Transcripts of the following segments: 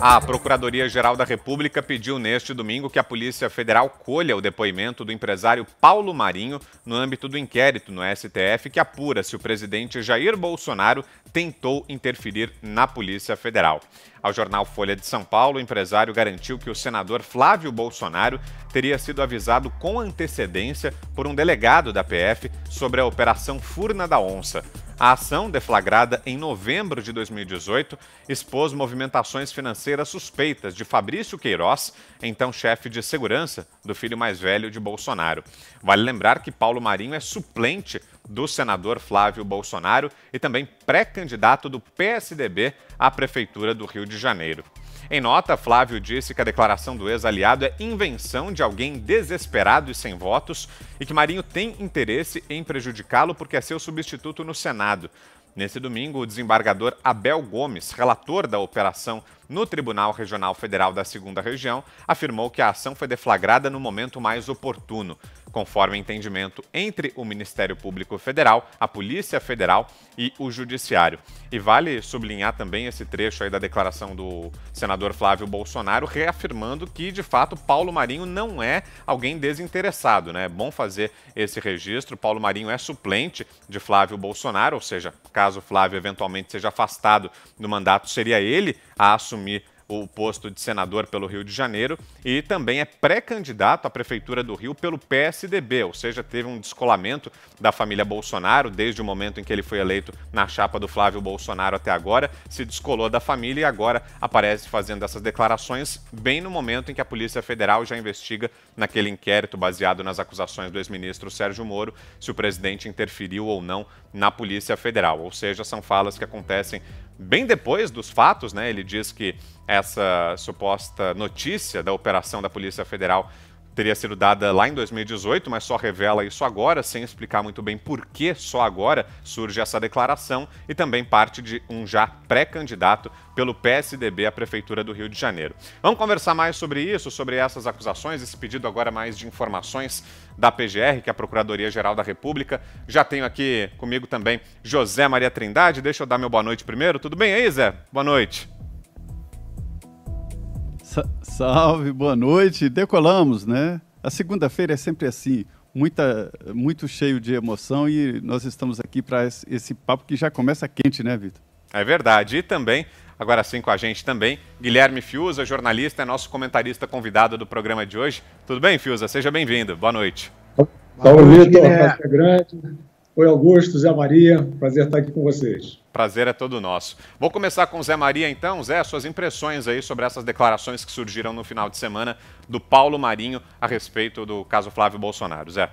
A Procuradoria-Geral da República pediu neste domingo que a Polícia Federal colha o depoimento do empresário Paulo Marinho no âmbito do inquérito no STF que apura se o presidente Jair Bolsonaro tentou interferir na Polícia Federal. Ao jornal Folha de São Paulo, o empresário garantiu que o senador Flávio Bolsonaro teria sido avisado com antecedência por um delegado da PF sobre a Operação Furna da Onça. A ação, deflagrada em novembro de 2018, expôs movimentações financeiras suspeitas de Fabrício Queiroz, então chefe de segurança do filho mais velho de Bolsonaro. Vale lembrar que Paulo Marinho é suplente do senador Flávio Bolsonaro e também pré-candidato do PSDB à Prefeitura do Rio de Janeiro. Em nota, Flávio disse que a declaração do ex-aliado é invenção de alguém desesperado e sem votos e que Marinho tem interesse em prejudicá-lo porque é seu substituto no Senado. Nesse domingo, o desembargador Abel Gomes, relator da operação no Tribunal Regional Federal da 2ª Região, afirmou que a ação foi deflagrada no momento mais oportuno, conforme entendimento entre o Ministério Público Federal, a Polícia Federal e o Judiciário. E vale sublinhar também esse trecho aí da declaração do senador Flávio Bolsonaro, reafirmando que, de fato, Paulo Marinho não é alguém desinteressado, né? É bom fazer esse registro. Paulo Marinho é suplente de Flávio Bolsonaro, ou seja, caso Flávio eventualmente seja afastado do mandato, seria ele a assumir o posto de senador pelo Rio de Janeiro e também é pré-candidato à Prefeitura do Rio pelo PSDB, ou seja, teve um descolamento da família Bolsonaro desde o momento em que ele foi eleito na chapa do Flávio Bolsonaro até agora, se descolou da família e agora aparece fazendo essas declarações bem no momento em que a Polícia Federal já investiga naquele inquérito baseado nas acusações do ex-ministro Sérgio Moro se o presidente interferiu ou não na Polícia Federal, ou seja, são falas que acontecem bem depois dos fatos, né? Ele diz que essa suposta notícia da operação da Polícia Federal teria sido dada lá em 2018, mas só revela isso agora, sem explicar muito bem por que só agora surge essa declaração e também parte de um já pré-candidato pelo PSDB à Prefeitura do Rio de Janeiro. Vamos conversar mais sobre isso, sobre essas acusações, esse pedido agora mais de informações da PGR, que é a Procuradoria-Geral da República. Já tenho aqui comigo também José Maria Trindade. Deixa eu dar meu boa noite primeiro. Tudo bem aí, Zé? Boa noite. Salve, boa noite. Decolamos, né? A segunda-feira é sempre assim, muito cheio de emoção e nós estamos aqui para esse papo que já começa quente, né, Vitor? É verdade. E também, agora sim com a gente também, Guilherme Fiuza, jornalista, é nosso comentarista convidado do programa de hoje. Tudo bem, Fiuza? Seja bem-vindo. Boa noite. Salve, Vitor. Prazer grande. Oi, Augusto, Zé Maria. Prazer estar aqui com vocês. Prazer é todo nosso. Vou começar com o Zé Maria, então. Zé, suas impressões aí sobre essas declarações que surgiram no final de semana do Paulo Marinho a respeito do caso Flávio Bolsonaro. Zé.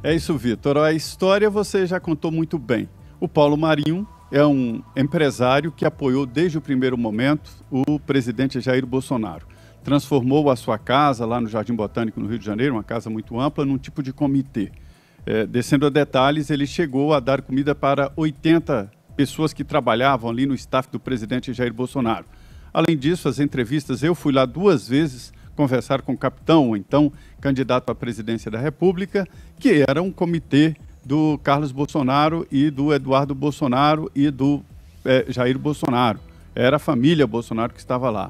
É isso, Vitor. A história você já contou muito bem. O Paulo Marinho é um empresário que apoiou desde o primeiro momento o presidente Jair Bolsonaro. Transformou a sua casa lá no Jardim Botânico, no Rio de Janeiro, uma casa muito ampla, num tipo de comitê. Descendo a detalhes, ele chegou a dar comida para 80 pessoas que trabalhavam ali no staff do presidente Jair Bolsonaro. Além disso, as entrevistas, eu fui lá 2 vezes conversar com o capitão, então candidato à presidência da República, que era um comitê do Carlos Bolsonaro e do Eduardo Bolsonaro e do Jair Bolsonaro. Era a família Bolsonaro que estava lá.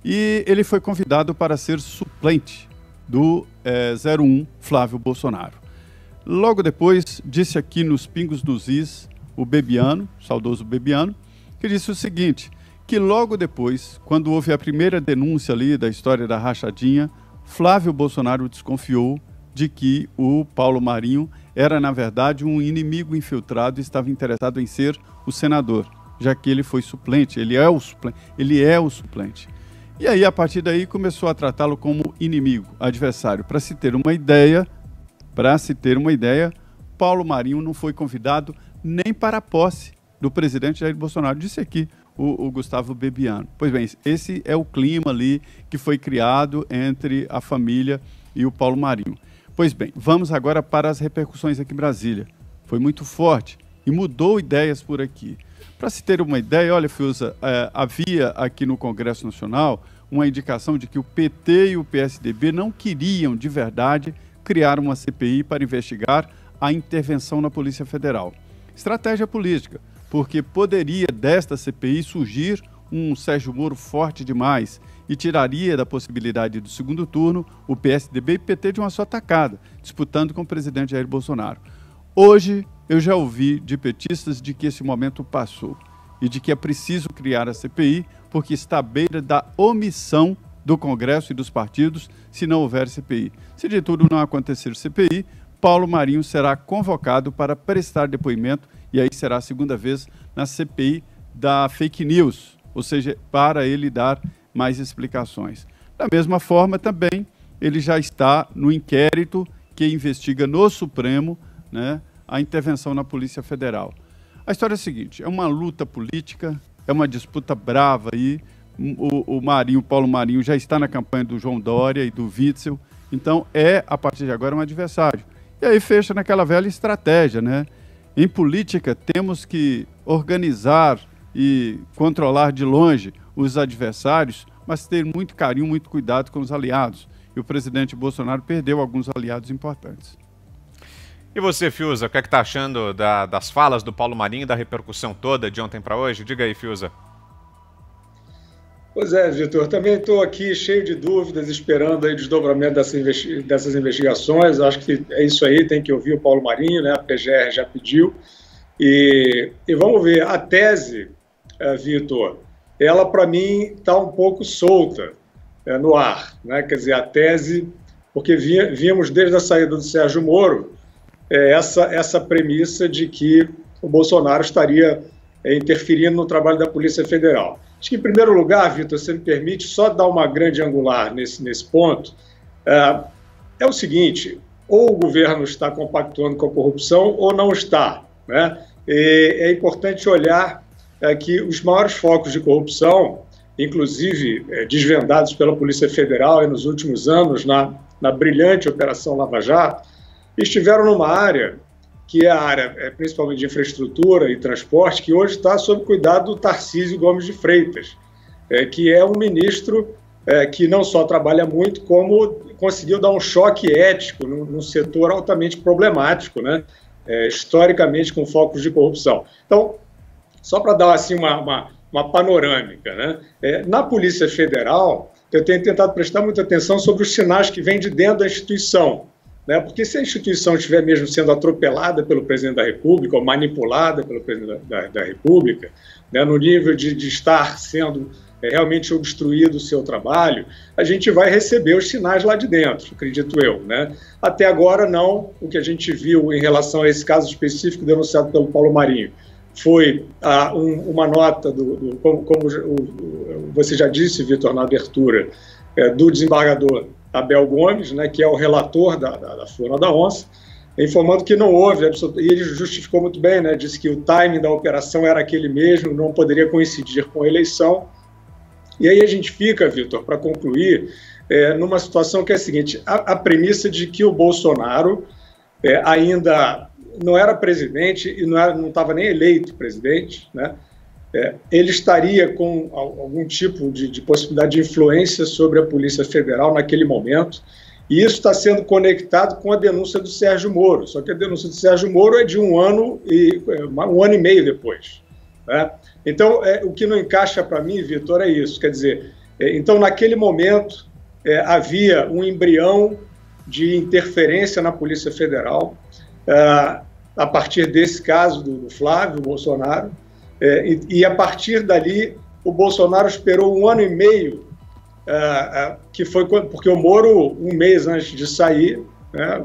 E ele foi convidado para ser suplente do 01 Flávio Bolsonaro. Logo depois, disse aqui nos Pingos dos Is, o Bebiano, saudoso Bebiano, que disse o seguinte, que logo depois, quando houve a primeira denúncia ali da história da rachadinha, Flávio Bolsonaro desconfiou de que o Paulo Marinho era, na verdade, um inimigo infiltrado e estava interessado em ser o senador, já que ele foi suplente, ele é o suplente. E aí, a partir daí, começou a tratá-lo como inimigo, adversário. Para se ter uma ideia, Paulo Marinho não foi convidado nem para a posse do presidente Jair Bolsonaro. Disse aqui o Gustavo Bebiano. Pois bem, esse é o clima ali que foi criado entre a família e o Paulo Marinho. Pois bem, vamos agora para as repercussões aqui em Brasília. Foi muito forte e mudou ideias por aqui. Para se ter uma ideia, olha, Fiuza, havia aqui no Congresso Nacional uma indicação de que o PT e o PSDB não queriam, de verdade, criar uma CPI para investigar a intervenção na Polícia Federal. Estratégia política. porque poderia desta CPI surgir um Sérgio Moro forte demais e tiraria da possibilidade do segundo turno o PSDB e PT de uma só tacada, disputando com o presidente Jair Bolsonaro. Hoje, eu já ouvi de petistas de que esse momento passou e de que é preciso criar a CPI porque está à beira da omissão do Congresso e dos partidos se não houver CPI. Se de tudo não acontecer CPI, Paulo Marinho será convocado para prestar depoimento e aí será a segunda vez na CPI da fake news, ou seja, para ele dar mais explicações. Da mesma forma, também, ele já está no inquérito que investiga no Supremo, né, a intervenção na Polícia Federal. A história é a seguinte, é uma luta política, é uma disputa brava aí, o Paulo Marinho já está na campanha do João Dória e do Witzel, então a partir de agora, um adversário. E aí fecha naquela velha estratégia, né? Em política, temos que organizar e controlar de longe os adversários, mas ter muito carinho, muito cuidado com os aliados. E o presidente Bolsonaro perdeu alguns aliados importantes. E você, Fiuza, o que é que está achando das falas do Paulo Marinho e da repercussão toda de ontem para hoje? Diga aí, Fiuza. Pois é, Vitor, também estou aqui cheio de dúvidas, esperando aí o desdobramento dessas investigações. Acho que é isso aí, tem que ouvir o Paulo Marinho, né? A PGR já pediu. E vamos ver, a tese, Vitor, ela para mim está um pouco solta no ar, né? Quer dizer, a tese, porque víamos desde a saída do Sérgio Moro essa premissa de que o Bolsonaro estaria interferindo no trabalho da Polícia Federal. Acho que, em primeiro lugar, Vitor, se me permite, só dar uma grande angular nesse ponto, é o seguinte, ou o governo está compactuando com a corrupção ou não está, né? É importante olhar que os maiores focos de corrupção, inclusive desvendados pela Polícia Federal nos últimos anos, na brilhante Operação Lava Jato, estiveram numa área que é a área principalmente de infraestrutura e transporte, que hoje está sob cuidado do Tarcísio Gomes de Freitas, que é um ministro que não só trabalha muito, como conseguiu dar um choque ético num setor altamente problemático, né? Historicamente com focos de corrupção. Então, só para dar assim, uma panorâmica, né? Na Polícia Federal, eu tenho tentado prestar muita atenção sobre os sinais que vêm de dentro da instituição, né? Porque se a instituição estiver mesmo sendo atropelada pelo presidente da República ou manipulada pelo presidente da República, né, no nível de estar sendo realmente obstruído o seu trabalho, a gente vai receber os sinais lá de dentro, acredito eu, né? Até agora não, o que a gente viu em relação a esse caso específico denunciado pelo Paulo Marinho foi uma nota, como você já disse, Vitor, na abertura, do desembargador Abel Gomes, né, que é o relator da Furna da Onça, informando que não houve, e ele justificou muito bem, né, disse que o timing da operação era aquele mesmo, não poderia coincidir com a eleição. E aí a gente fica, Vitor, para concluir, numa situação que é a seguinte, a premissa de que o Bolsonaro ainda não era presidente e não estava nem eleito presidente, né? Ele estaria com algum tipo de possibilidade de influência sobre a Polícia Federal naquele momento, e isso está sendo conectado com a denúncia do Sérgio Moro, só que a denúncia do Sérgio Moro é de um ano e meio depois, né? Então, o que não encaixa para mim, Vitor, é isso, quer dizer, então naquele momento havia um embrião de interferência na Polícia Federal, a partir desse caso do Flávio Bolsonaro, e a partir dali o Bolsonaro esperou 1 ano e meio, que foi porque o Moro, um mês antes de sair, né,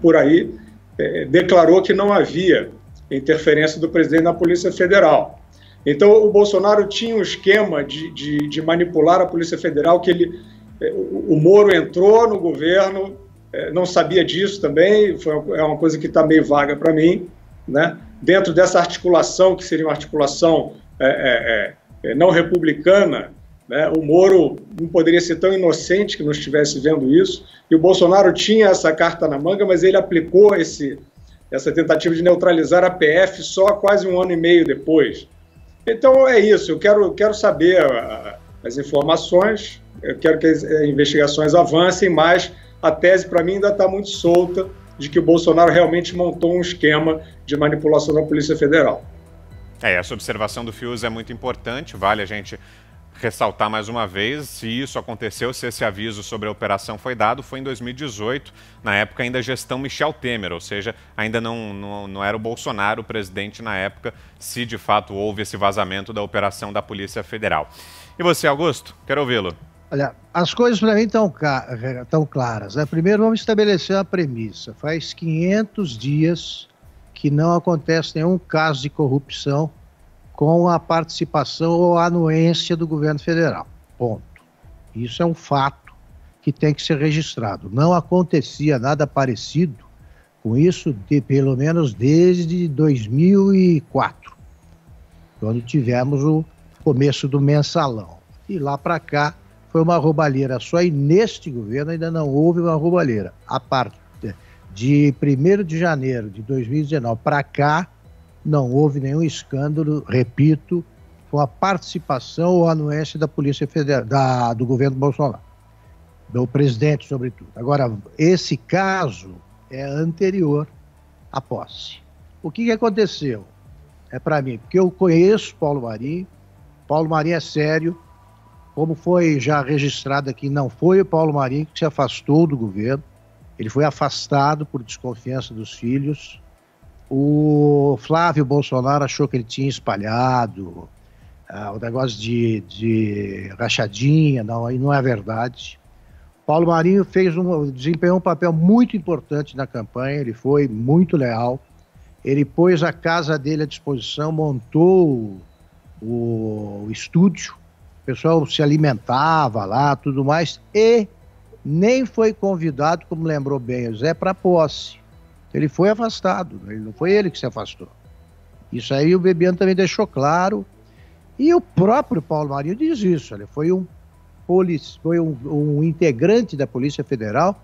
por aí, declarou que não havia interferência do presidente na Polícia Federal. Então o Bolsonaro tinha um esquema de manipular a Polícia Federal, que o Moro entrou no governo, não sabia disso também, é uma coisa que está meio vaga para mim, né? Dentro dessa articulação, que seria uma articulação não republicana, né? O Moro não poderia ser tão inocente que não estivesse vendo isso, e o Bolsonaro tinha essa carta na manga, mas ele aplicou essa tentativa de neutralizar a PF só quase 1 ano e meio depois. Então é isso, eu quero saber as informações, eu quero que as investigações avancem, mas a tese para mim ainda está muito solta de que o Bolsonaro realmente montou um esquema de manipulação da Polícia Federal. Essa observação do Fius é muito importante, vale a gente ressaltar mais uma vez, se isso aconteceu, se esse aviso sobre a operação foi dado, foi em 2018, na época ainda gestão Michel Temer, ou seja, ainda não era o Bolsonaro o presidente na época, se de fato houve esse vazamento da operação da Polícia Federal. E você, Augusto? Quero ouvi-lo. Olha, as coisas para mim estão claras, né? Primeiro vamos estabelecer uma premissa. Faz 500 dias que não acontece nenhum caso de corrupção com a participação ou anuência do governo federal. Ponto. Isso é um fato que tem que ser registrado. Não acontecia nada parecido com isso pelo menos desde 2004, quando tivemos o começo do mensalão. E lá para cá foi uma roubalheira só, e neste governo ainda não houve uma roubalheira. A partir de 1º de janeiro de 2019 para cá, não houve nenhum escândalo, repito, com a participação ou anuência da Polícia Federal, do governo Bolsonaro, do presidente, sobretudo. Agora, esse caso é anterior à posse. O que aconteceu? É para mim, porque eu conheço Paulo Marinho é sério, como foi já registrado aqui, não foi o Paulo Marinho que se afastou do governo, ele foi afastado por desconfiança dos filhos. O Flávio Bolsonaro achou que ele tinha espalhado o negócio de rachadinha, não, aí não é verdade. Paulo Marinho desempenhou um papel muito importante na campanha, ele foi muito leal, ele pôs a casa dele à disposição, montou o estúdio, o pessoal se alimentava lá, tudo mais, e nem foi convidado, como lembrou bem o Zé, para a posse. Ele foi afastado, não foi ele que se afastou. Isso aí o Bebiano também deixou claro, e o próprio Paulo Marinho diz isso, ele foi um integrante da Polícia Federal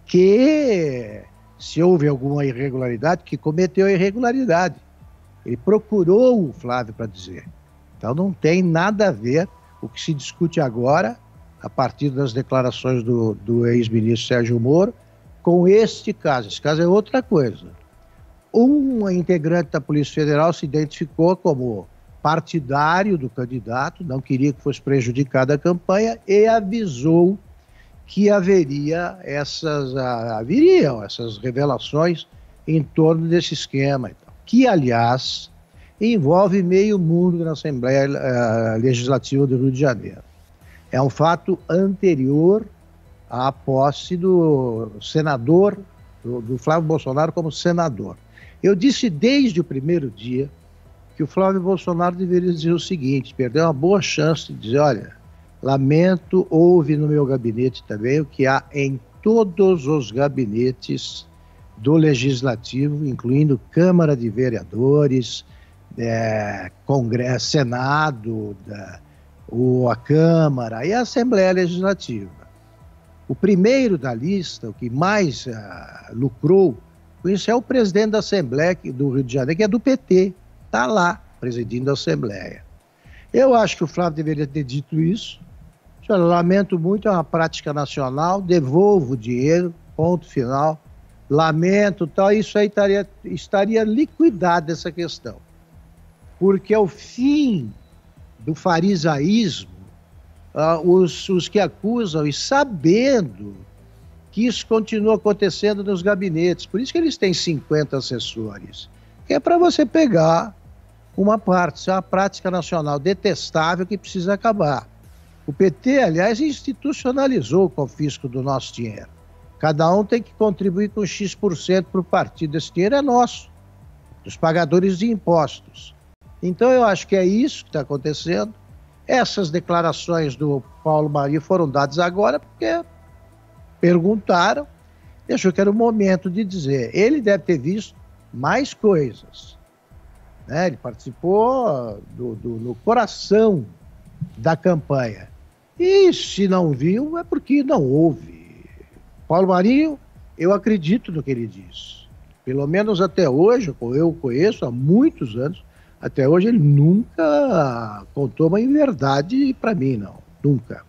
que, se houve alguma irregularidade, que cometeu irregularidade. Ele procurou o Flávio para dizer. Então não tem nada a ver o que se discute agora, a partir das declarações do ex-ministro Sérgio Moro, com este caso. Esse caso é outra coisa. Um integrante da Polícia Federal se identificou como partidário do candidato, não queria que fosse prejudicada a campanha e avisou que haveriam essas revelações em torno desse esquema, que, aliás, envolve meio mundo na Assembleia Legislativa do Rio de Janeiro. É um fato anterior à posse do senador, do Flávio Bolsonaro como senador. Eu disse desde o primeiro dia que o Flávio Bolsonaro deveria dizer o seguinte, perdeu uma boa chance de dizer, olha, lamento, houve no meu gabinete também o que há em todos os gabinetes do Legislativo, incluindo Câmara de Vereadores, Congresso, Senado, a Câmara e a Assembleia Legislativa. O primeiro da lista, o que mais lucrou com isso, é o presidente da Assembleia do Rio de Janeiro, que é do PT, está lá, presidindo a Assembleia. Eu acho que o Flávio deveria ter dito isso. Eu lamento muito, é uma prática nacional, devolvo o dinheiro, ponto final. Lamento, tal, isso aí estaria liquidada essa questão. Porque ao fim do farisaísmo, os que acusam, e sabendo que isso continua acontecendo nos gabinetes, por isso que eles têm 50 assessores, que é para você pegar uma parte, isso é uma prática nacional detestável que precisa acabar. O PT, aliás, institucionalizou o confisco do nosso dinheiro. Cada um tem que contribuir com X% para o partido. Esse dinheiro é nosso, dos pagadores de impostos. Então eu acho que é isso que está acontecendo. Essas declarações do Paulo Marinho foram dadas agora porque perguntaram, achou que era o momento de dizer. Ele deve ter visto mais coisas, né? Ele participou no coração da campanha. E se não viu, é porque não houve. Paulo Marinho, eu acredito no que ele diz. Pelo menos até hoje, eu conheço há muitos anos, até hoje ele nunca contou uma inverdade para mim, não. Nunca.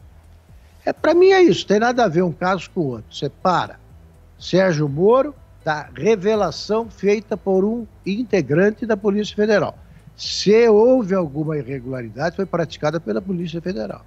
Para mim é isso, tem nada a ver um caso com o outro. Separa Sérgio Moro da revelação feita por um integrante da Polícia Federal. Se houve alguma irregularidade, foi praticada pela Polícia Federal.